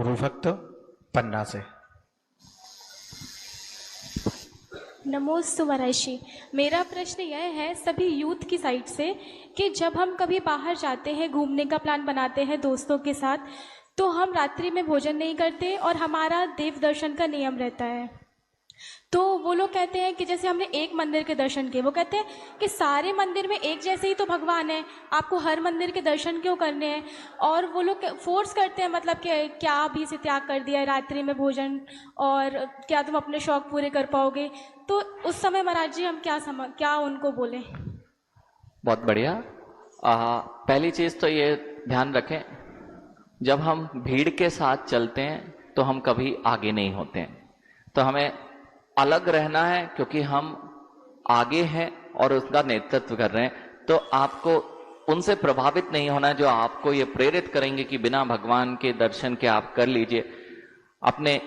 गुरुभक्त पन्ना से। नमोस्तु महर्षि। मेरा प्रश्न यह है सभी यूथ की साइड से कि जब हम कभी बाहर जाते हैं, घूमने का प्लान बनाते हैं दोस्तों के साथ, तो हम रात्रि में भोजन नहीं करते और हमारा देव दर्शन का नियम रहता है। तो वो लोग कहते हैं कि जैसे हमने एक मंदिर के दर्शन किए, वो कहते हैं कि सारे मंदिर में एक जैसे ही तो भगवान है, आपको हर मंदिर के दर्शन क्यों करने हैं। और वो लोग फोर्स करते हैं, मतलब कि क्या अभी से त्याग कर दिया है रात्रि में भोजन, और क्या तुम अपने शौक पूरे कर पाओगे। तो उस समय महाराज जी हम क्या उनको बोलें। बहुत बढ़िया। पहली चीज तो ये ध्यान रखें, जब हम भीड़ के साथ चलते हैं तो हम कभी आगे नहीं होते हैं, तो हमें अलग रहना है, क्योंकि हम आगे हैं और उसका नेतृत्व कर रहे हैं। तो आपको उनसे प्रभावित नहीं होना जो आपको ये प्रेरित करेंगे कि बिना भगवान के दर्शन के आप कर लीजिए, अपने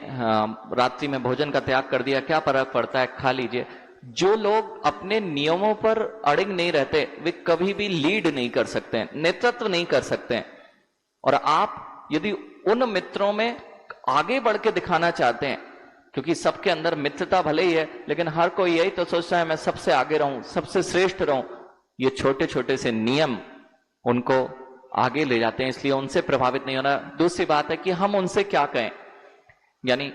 रात्रि में भोजन का त्याग कर दिया, क्या फर्क पड़ता है, खा लीजिए। जो लोग अपने नियमों पर अड़िग नहीं रहते वे कभी भी लीड नहीं कर सकते हैं, नेतृत्व नहीं कर सकते हैं। और आप यदि उन मित्रों में आगे बढ़ के दिखाना चाहते हैं, क्योंकि सबके अंदर मित्रता भले ही है, लेकिन हर कोई यही तो सोचता है मैं सबसे आगे रहूं, सबसे श्रेष्ठ रहूं, ये छोटे छोटे से नियम उनको आगे ले जाते हैं, इसलिए उनसे प्रभावित नहीं होना। दूसरी बात है कि हम उनसे क्या कहें, यानी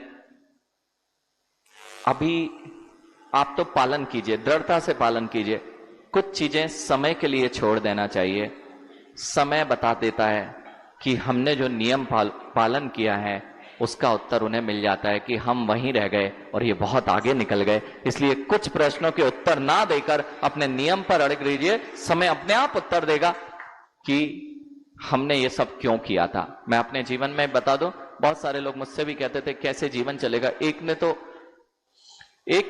अभी आप तो पालन कीजिए, दृढ़ता से पालन कीजिए। कुछ चीजें समय के लिए छोड़ देना चाहिए। समय बता देता है कि हमने जो नियम पालन किया है उसका उत्तर उन्हें मिल जाता है कि हम वहीं रह गए और ये बहुत आगे निकल गए। इसलिए कुछ प्रश्नों के उत्तर ना देकर अपने नियम पर अड़िग रहिए, समय अपने आप उत्तर देगा कि हमने ये सब क्यों किया था। मैं अपने जीवन में बता दूं, बहुत सारे लोग मुझसे भी कहते थे कैसे जीवन चलेगा। एक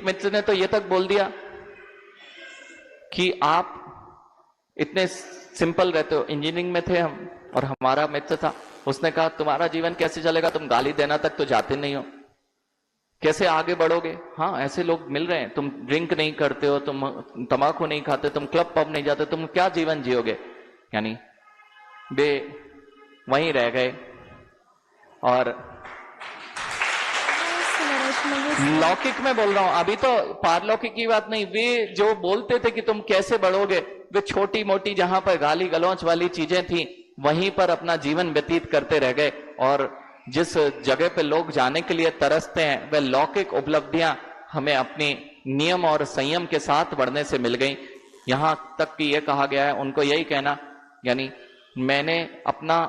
मित्र ने तो ये तक बोल दिया कि आप इतने सिंपल रहते हो। इंजीनियरिंग में थे हम और हमारा मित्र था, उसने कहा तुम्हारा जीवन कैसे चलेगा, तुम गाली देना तक तो जाते नहीं हो, कैसे आगे बढ़ोगे। हाँ, ऐसे लोग मिल रहे हैं, तुम ड्रिंक नहीं करते हो, तुम तंबाकू नहीं खाते, तुम क्लब पब नहीं जाते, तुम क्या जीवन जियोगे। यानी वे वहीं रह गए। और लौकिक में बोल रहा हूं, अभी तो पारलौकिक की बात नहीं। वे जो बोलते थे कि तुम कैसे बढ़ोगे, वे छोटी मोटी जहां पर गाली गलौच वाली चीजें थी वहीं पर अपना जीवन व्यतीत करते रह गए। और जिस जगह पे लोग जाने के लिए तरसते हैं, वह लौकिक उपलब्धियां हमें अपनी नियम और संयम के साथ बढ़ने से मिल गई। यहां तक कि यह कहा गया है, उनको यही कहना, यानी मैंने अपना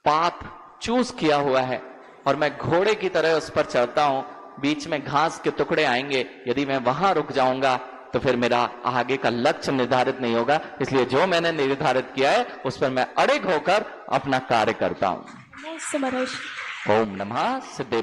पाथ चूज किया हुआ है और मैं घोड़े की तरह उस पर चढ़ता हूं। बीच में घास के टुकड़े आएंगे, यदि मैं वहां रुक जाऊंगा तो फिर मेरा आगे का लक्ष्य निर्धारित नहीं होगा। इसलिए जो मैंने निर्धारित किया है उस पर मैं अड़िग होकर अपना कार्य करता हूं। नमोस्तु महर्षि। ओम नमः सिद्धेभ्य।